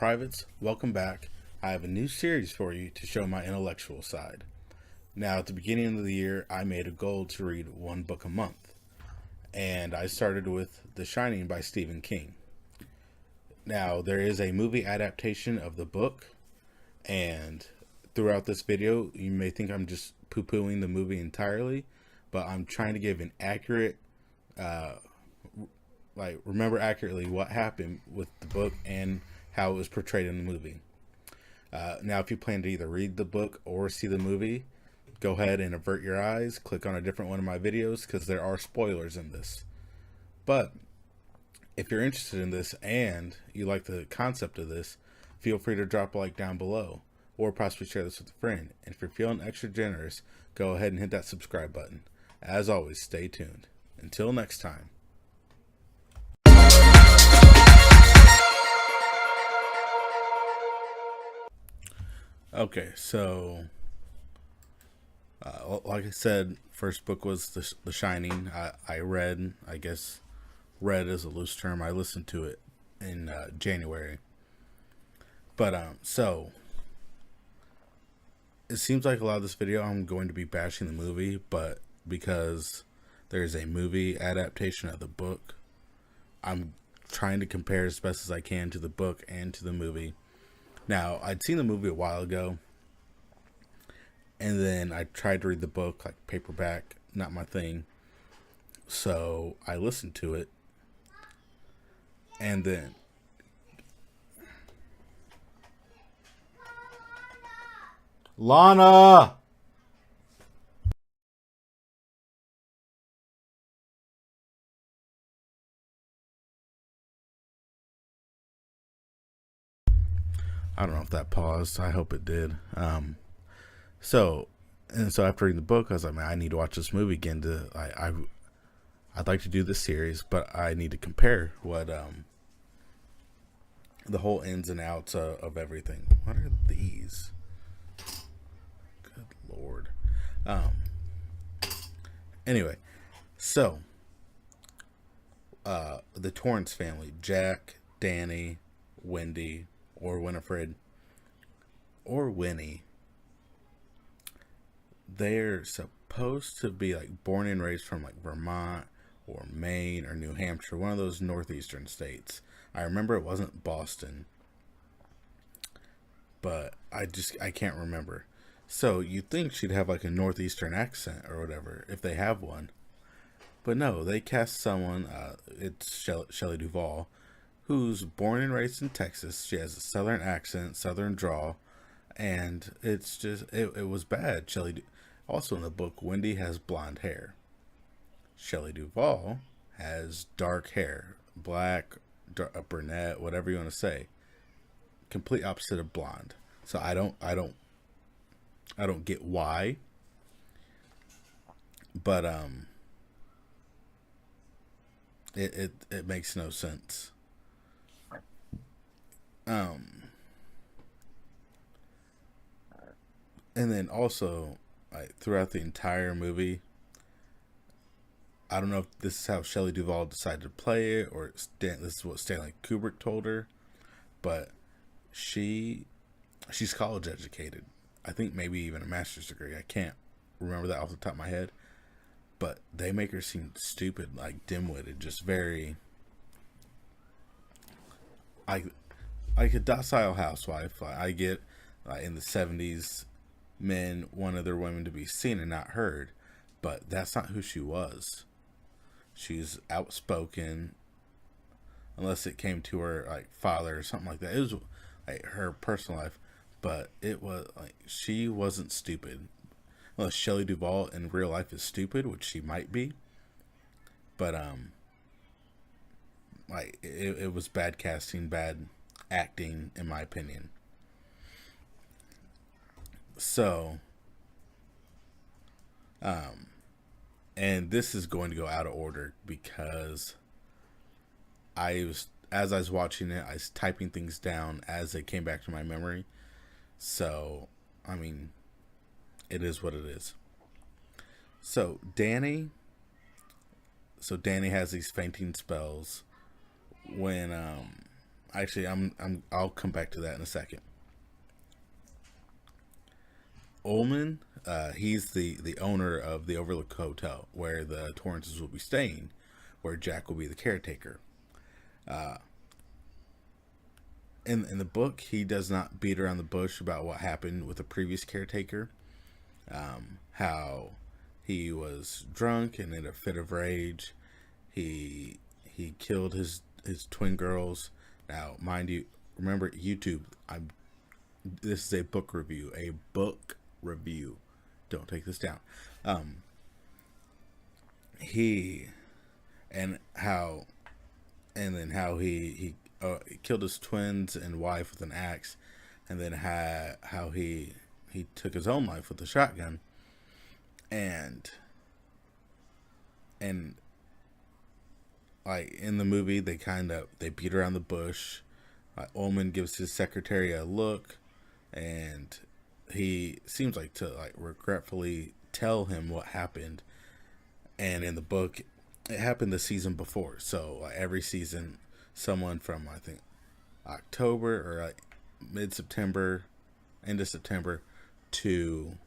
Privates, welcome back. I have a new series for you to show my intellectual side. Now, at the beginning of the year, I made a goal to read one book a month, and I started with The Shining by Stephen King. Now, there is a movie adaptation of the book, and throughout this video, you may think I'm just poo-pooing the movie entirely, but I'm trying to give an accurate, remember accurately what happened with the book and how it was portrayed in the movie. Now, if you plan to either read the book or see the movie, go ahead and avert your eyes, click on a different one of my videos, because there are spoilers in this. But if you're interested in this and you like the concept of this, feel free to drop a like down below, or possibly share this with a friend. And if you're feeling extra generous, go ahead and hit that subscribe button. As always, stay tuned. Until next time. Okay, so like I said, first book was The Shining. I read, I guess read is a loose term. I listened to it in January. But so it seems like a lot of this video I'm going to be bashing the movie, but because there's a movie adaptation of the book, I'm trying to compare as best as I can to the book and to the movie. Now, I'd seen the movie a while ago, and then I tried to read the book, like paperback, not my thing. So I listened to it, and then Lana! I don't know if that paused. I hope it did. So after reading the book, I was like, man, I need to watch this movie again. I'd like to do this series, but I need to compare what the whole ins and outs of everything. What are these? Good Lord. Anyway, so the Torrance family: Jack, Danny, Wendy, or Winifred, or Winnie. They're supposed to be like born and raised from like Vermont or Maine or New Hampshire, one of those northeastern states. I remember it wasn't Boston, but I can't remember. So you'd think she'd have like a northeastern accent or whatever if they have one, but no, they cast someone. It's Shelley Duvall, who's born and raised in Texas. She has a southern accent, southern drawl, and it's just it was bad. Also in the book, Wendy has blonde hair. Shelley Duvall has dark hair, black, brunette, whatever you want to say. Complete opposite of blonde. So I don't get why, but it makes no sense. And then also, throughout the entire movie, I don't know if this is how Shelley Duvall decided to play it, or this is what Stanley Kubrick told her, but she's college educated. I think maybe even a master's degree. I can't remember that off the top of my head, but they make her seem stupid, like dim-witted, just very like a docile housewife. I get in the 70s, men wanted their women to be seen and not heard, but that's not who she was. She's outspoken, unless it came to her like father or something like that. It was like her personal life, but it was like she wasn't stupid. Unless Shelley Duvall in real life is stupid, which she might be, but it was bad casting, bad acting, in my opinion. So, and this is going to go out of order because as I was watching it, I was typing things down as they came back to my memory. So, I mean, it is what it is. So Danny has these fainting spells when Actually, I'll come back to that in a second. Ullman, he's the owner of the Overlook Hotel where the Torrances will be staying, where Jack will be the caretaker. Uh, in the book, he does not beat around the bush about what happened with the previous caretaker. How he was drunk and in a fit of rage, he killed his twin girls. Now, mind you, remember YouTube. This is a book review. A book review. Don't take this down. Um, he and how and then how he killed his twins and wife with an axe, and then how he took his own life with a shotgun, and and like in the movie they beat around the bush. Ullman gives his secretary a look, and he seems like to like regretfully tell him what happened. And in the book, it happened the season before. So like every season, someone from I think October or like mid September, end of September to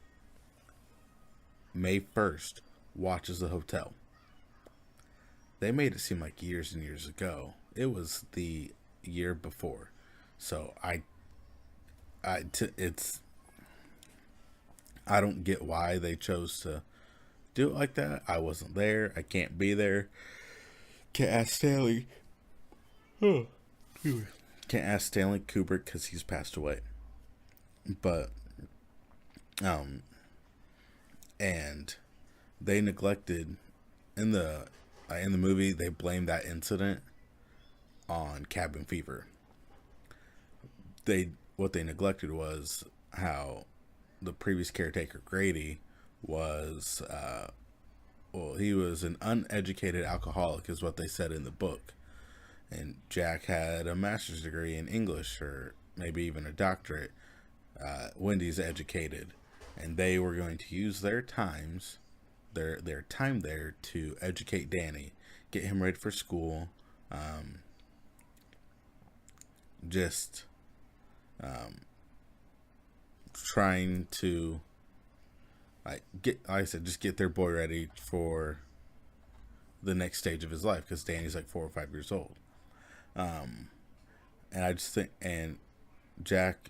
May 1st watches the hotel. They made it seem like years and years ago. It was the year before. So it's I don't get why they chose to do it like that. I wasn't there. I can't be there. Can't ask Stanley. Oh, can't ask Stanley Kubrick because he's passed away. But and they neglected in the movie. They blamed that incident on cabin fever. What they neglected was how the previous caretaker Grady was he was an uneducated alcoholic is what they said in the book, and Jack had a master's degree in English or maybe even a doctorate. Wendy's educated, and they were going to use their time there to educate Danny, get him ready for school, just trying to like I said, just get their boy ready for the next stage of his life because Danny's like 4 or 5 years old. And I just think, and Jack,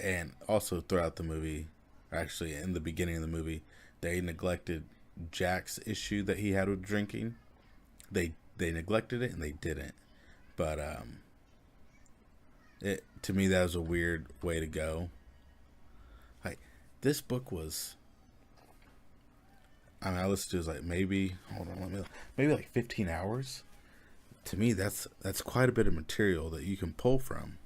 and also throughout the movie, actually in the beginning of the movie, they neglected Jack's issue that he had with drinking. They neglected it and they didn't. But it to me that was a weird way to go. Like this book was. I mean, I listened to it was like maybe maybe like 15 hours. To me, that's quite a bit of material that you can pull from.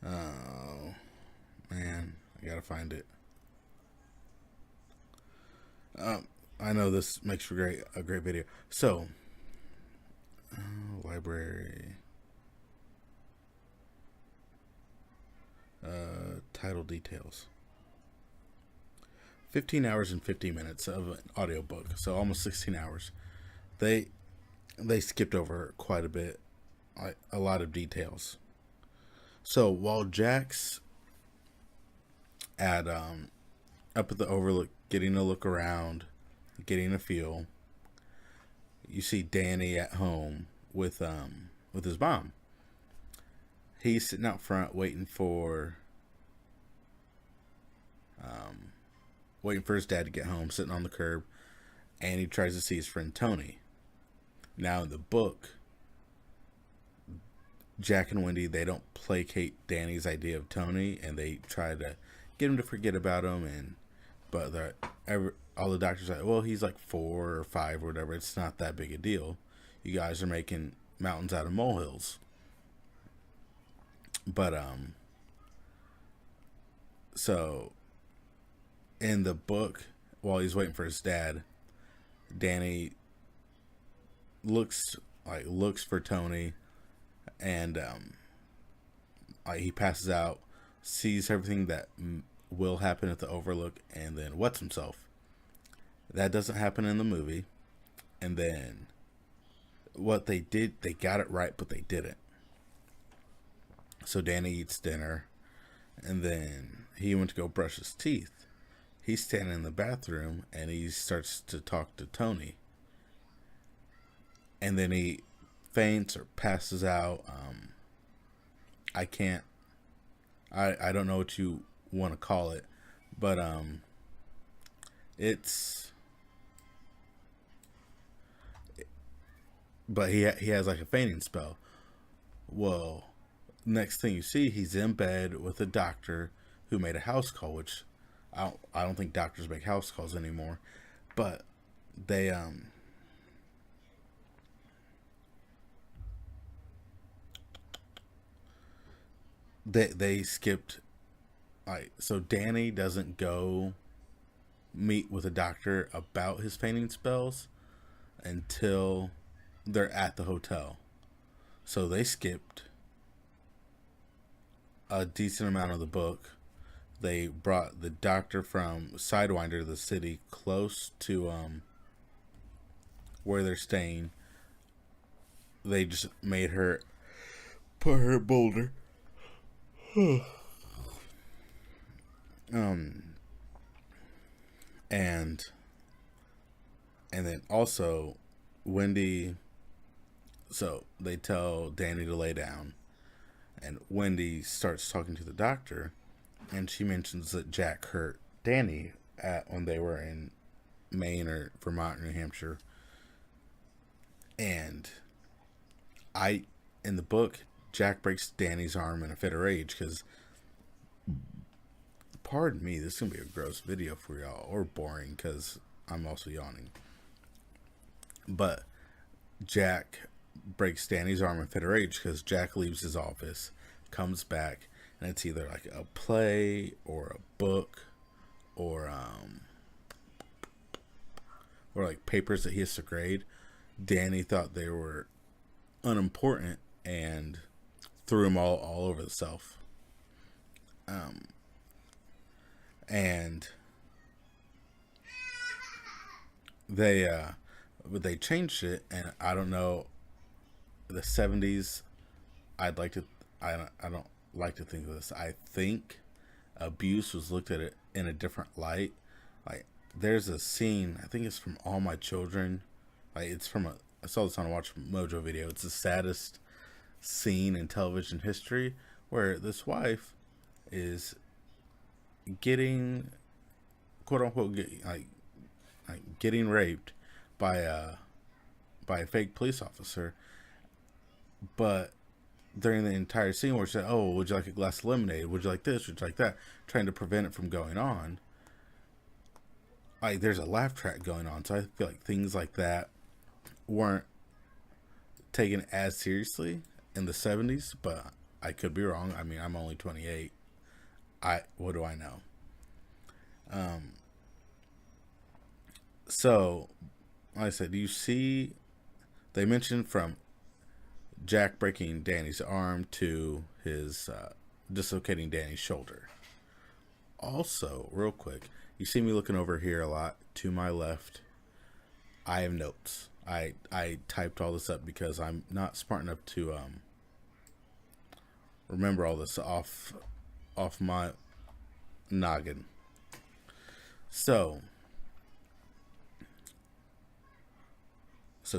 Oh man, I gotta find it. I know this makes for a great video. So, library. Title details. 15 hours and 50 minutes of an audiobook, so almost 16 hours. They skipped over quite a bit, like a lot of details. So while Jack's at up at the Overlook, getting a look around, getting a feel, you see Danny at home with his mom. He's sitting out front waiting for his dad to get home, sitting on the curb, and he tries to see his friend Tony. Now in the book, Jack and Wendy, they don't placate Danny's idea of Tony, and they try to get him to forget about him, but all the doctors are like, well, he's like 4 or 5 or whatever. It's not that big a deal. You guys are making mountains out of molehills. But so in the book, while he's waiting for his dad, Danny looks for Tony, and he passes out, sees everything that will happen at the Overlook, and then wets himself. That doesn't happen in the movie. And then what they did, they got it right, but they didn't. So Danny eats dinner, and then he went to go brush his teeth. He's standing in the bathroom, and he starts to talk to Tony. And then he faints or passes out. I can't. I don't know what you want to call it, but it's. But he has like a fainting spell. Well, next thing you see, he's in bed with a doctor who made a house call, which I don't think doctors make house calls anymore, but they they skipped, like, so Danny doesn't go meet with a doctor about his fainting spells until they're at the hotel. So they skipped a decent amount of the book. They brought the doctor from Sidewinder to the city close to where they're staying. They just made her put her Boulder. um and then also Wendy, so they tell Danny to lay down, and Wendy starts talking to the doctor, and she mentions that Jack hurt Danny when they were in Maine or Vermont or New Hampshire. And in the book, Jack breaks Danny's arm in a fit of rage because, pardon me, this is going to be a gross video for y'all, or boring because I'm also yawning. But Jack breaks Danny's arm in a fit of rage because Jack leaves his office, comes back, and it's either like a play or a book or like papers that he has to grade. Danny thought they were unimportant and threw them all over the shelf. And they changed it, and I don't know, the 70s. I don't like to think of this. I think abuse was looked at it in a different light. Like, there's a scene, I think it's from All My Children. Like, it's from I saw this on a Watch Mojo video. It's the saddest scene in television history, where this wife is getting, quote unquote, getting raped by a fake police officer. But during the entire scene where she said, "Oh, would you like a glass of lemonade? Would you like this? Would you like that?" trying to prevent it from going on. Like, there's a laugh track going on. So I feel like things like that weren't taken as seriously in the 70s, but I could be wrong. I mean, I'm only 28. What do I know? So, like I said, you see, they mentioned from Jack breaking Danny's arm to his dislocating Danny's shoulder. Also, real quick, you see me looking over here a lot to my left. I have notes. I typed all this up because I'm not smart enough to remember all this off my noggin. So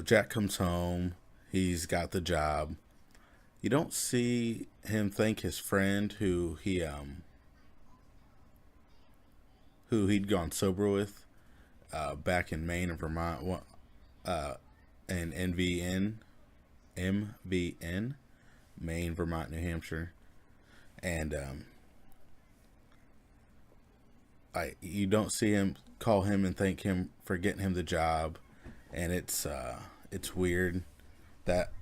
Jack comes home. He's got the job. You don't see him thank his friend who he'd gone sober with back in Maine and Vermont, and MVN, Maine, Vermont, New Hampshire, and you don't see him call him and thank him for getting him the job, and it's weird that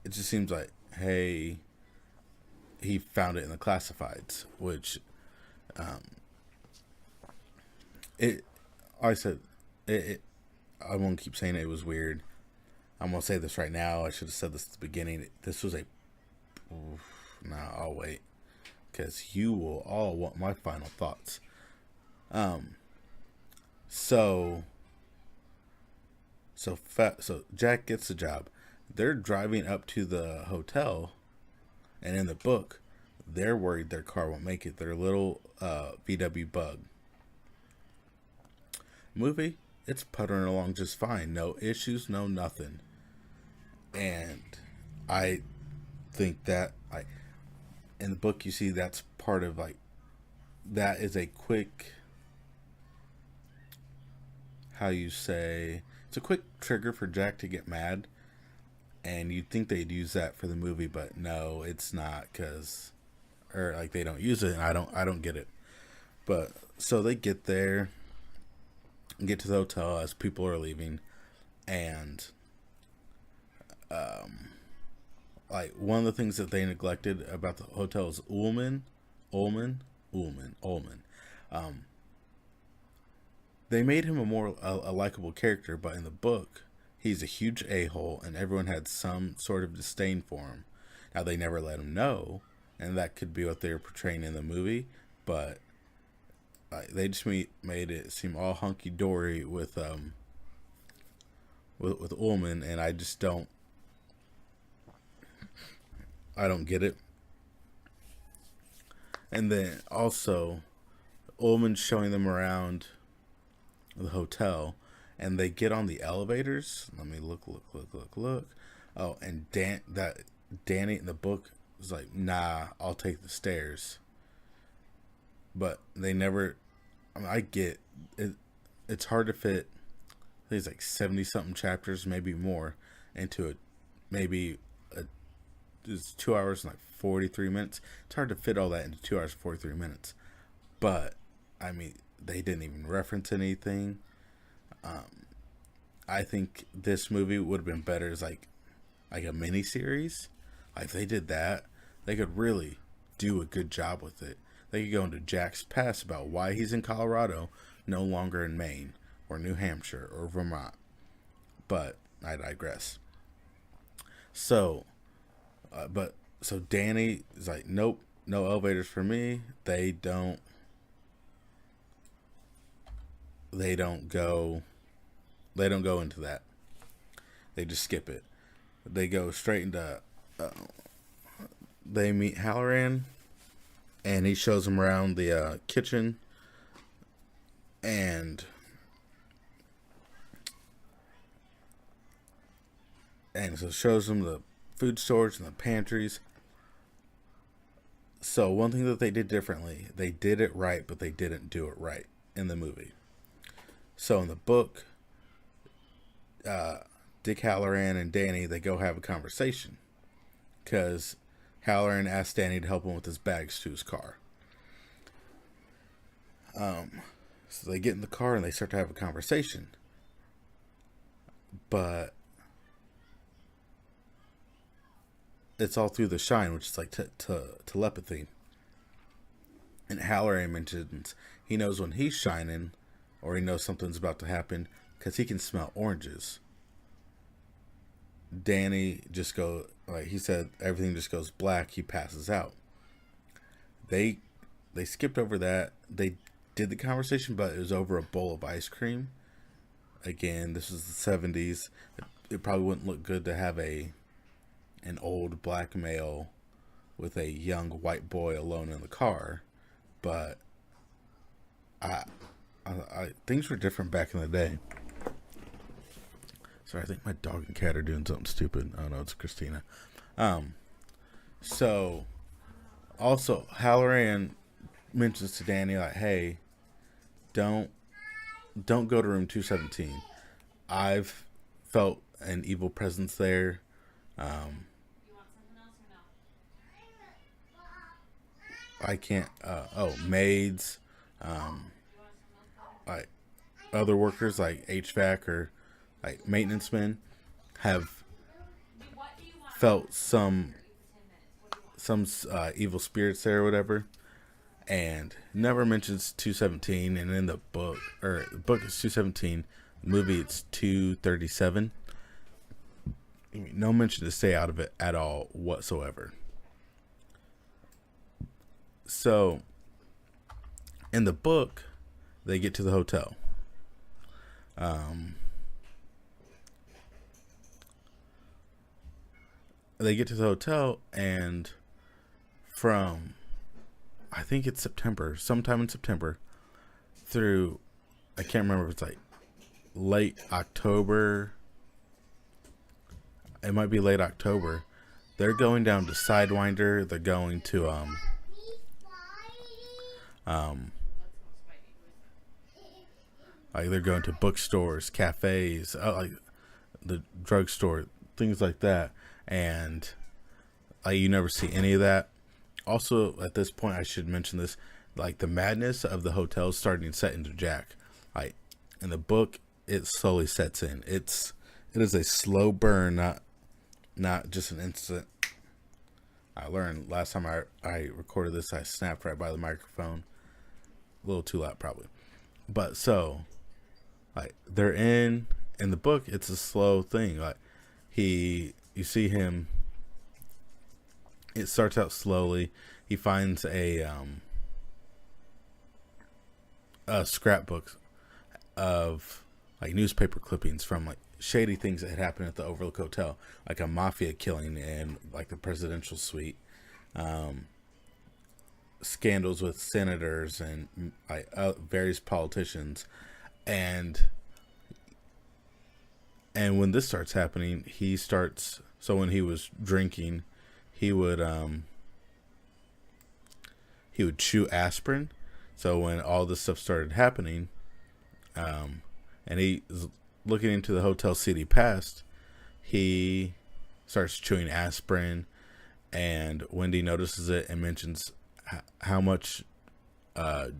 it just seems like, hey, he found it in the classifieds, which I said it. I won't keep saying it was weird. I'm gonna say this right now. I should have said this at the beginning. This was a. Nah, I'll wait, because you will all want my final thoughts. So So Jack gets the job. They're driving up to the hotel, and in the book, they're worried their car won't make it. Their little VW Bug. Movie, it's puttering along just fine. No issues, no nothing. And I think that in the book you see that's part of that is a quick, how you say, it's a quick trigger for Jack to get mad, and you'd think they'd use that for the movie, but no, it's not, because or like they don't use it, and I don't get it. But so they get there, get to the hotel as people are leaving, and one of the things that they neglected about the hotel is Ullman. Um, they made him a likable character, but in the book, he's a huge a-hole, and everyone had some sort of disdain for him. Now they never let him know, and that could be what they were portraying in the movie, but they just made it seem all hunky dory with Ullman, and I don't get it. And then also, Ullman's showing them around the hotel, and they get on the elevators. Let me look. Oh, and Danny in the book was like, "Nah, I'll take the stairs." But they never. I get it. It's hard to fit. I think it's like 70 something chapters, maybe more, into it's 2 hours and like 43 minutes. It's hard to fit all that into 2 hours and 43 minutes. But I mean, they didn't even reference anything. I think this movie would have been better as like a mini series. Like if they did that, they could really do a good job with it. They could go into Jack's past about why he's in Colorado, no longer in Maine or New Hampshire or Vermont. But I digress. So, so Danny is like, nope, no elevators for me. They don't go. They don't go into that. They just skip it. They go straight into. They meet Halloran, and he shows them around the kitchen, and so shows them the food storage and the pantries. So one thing that they did differently, they did it right, but they didn't do it right in the movie. So in the book, Dick Halloran and Danny, they go have a conversation because Halloran asked Danny to help him with his bags to his car. So they get in the car and they start to have a conversation, but it's all through the shine, which is like telepathy. And Halloran mentions he knows when he's shining, or he knows something's about to happen, because he can smell oranges. Danny just he said, everything just goes black, he passes out. They skipped over that. They did the conversation, but it was over a bowl of ice cream. Again, this was the 70s. It probably wouldn't look good to have an old black male with a young white boy alone in the car, but I things were different back in the day. Sorry, I think my dog and cat are doing something stupid. Oh no, it's Christina. So also Halloran mentions to Danny like, "Hey, don't go to room 217. I've felt an evil presence there. I can't. Maids, like other workers like HVAC or like maintenance men have felt some evil spirits there or whatever." And never mentions 217. And in the book, or the book is 217, the movie it's 237. No mention to stay out of it at all whatsoever. So in the book, they get to the hotel. they get to the hotel, and from, I think it's September, sometime in September, through, I can't remember if it's like late October. It might be late October. They're going down to Sidewinder. They're going to um like they're going to bookstores, cafes, like the drugstore, things like that, and like you never see any of that. Also, at this point, I should mention this: like the madness of the hotel is starting to set into Jack. Like in the book, it slowly sets in. It is a slow burn, not just an instant. I learned last time I recorded this, I snapped right by the microphone. A little too loud, probably. But so, like, they're in the book, it's a slow thing. Like, you see him, it starts out slowly. He finds a scrapbook of, like, newspaper clippings from, like, shady things that had happened at the Overlook Hotel, like a mafia killing in, like, the presidential suite, scandals with senators and like various politicians, and when this starts happening, he starts. So when he was drinking, he would chew aspirin. So when all this stuff started happening, and he is looking into the hotel city past, he starts chewing aspirin, and Wendy notices it and mentions how much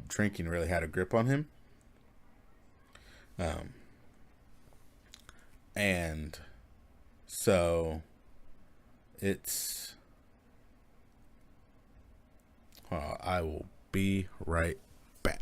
drinking really had a grip on him. And so it's. I will be right back.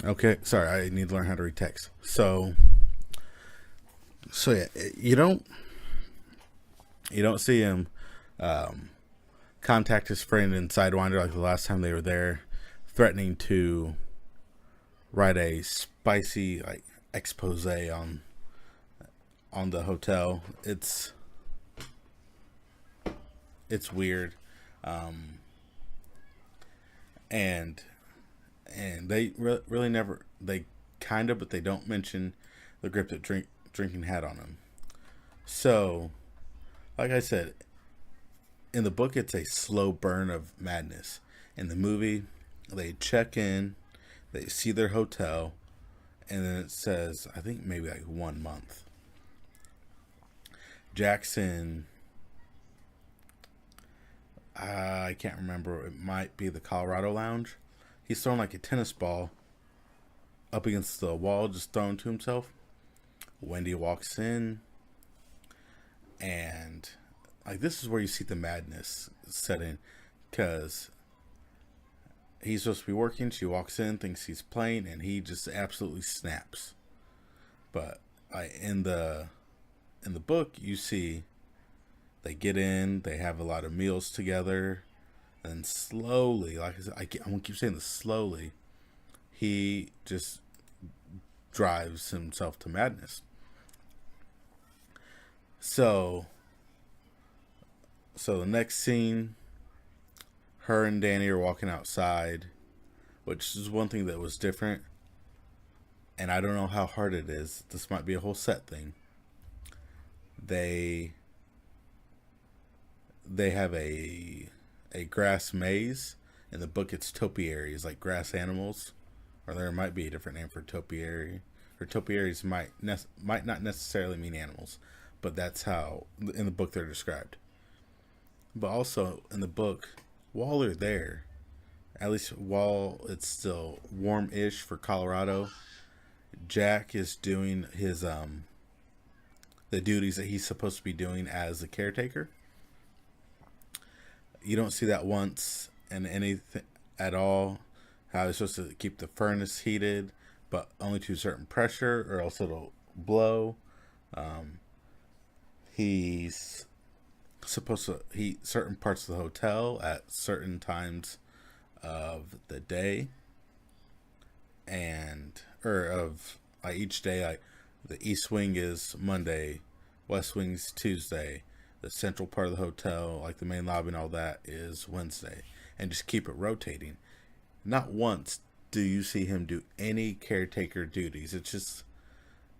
Okay, sorry, I need to learn how to read text. So yeah, you don't see him um, contact his friend in Sidewinder like the last time they were there, threatening to write a spicy like expose on the hotel. It's weird, um, and they really never, they kind of, but they don't mention the grip that drinking had on him. So, like I said, in the book, it's a slow burn of madness. In the movie, they check in, they see their hotel, and then it says, I think maybe like 1 month. Jackson, I can't remember. It might be the Colorado Lounge. He's throwing like a tennis ball up against the wall, just thrown to himself. Wendy walks in, and like this is where you see the madness set in, because he's supposed to be working. She walks in, thinks he's playing, and he just absolutely snaps. But in the book, you see they get in, they have a lot of meals together, and slowly, like I said, I'm gonna keep saying this, slowly, he just drives himself to madness. So, so the next scene, her and Danny are walking outside, which is one thing that was different. And I don't know how hard it is. This might be a whole set thing. They they have a grass maze. In the book, it's topiaries, like grass animals, or there might be a different name for topiary. Or topiaries might not necessarily mean animals, but that's how in the book they're described. But also in the book, while they're there, at least while it's still warm-ish for Colorado, Jack is doing his the duties that he's supposed to be doing as a caretaker. You don't see that once in anything at all. How he's supposed to keep the furnace heated, but only to a certain pressure, or else it'll blow. He's supposed to heat certain parts of the hotel at certain times of the day, and or of like each day. Like the east wing is Monday, west wing's Tuesday, the central part of the hotel, like the main lobby and all that, is Wednesday, and just keep it rotating. Not once do you see him do any caretaker duties. It's just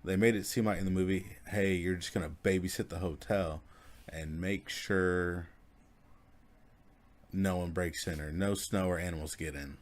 they made it seem like in the movie, hey, you're just gonna babysit the hotel and make sure no one breaks in or no snow or animals get in.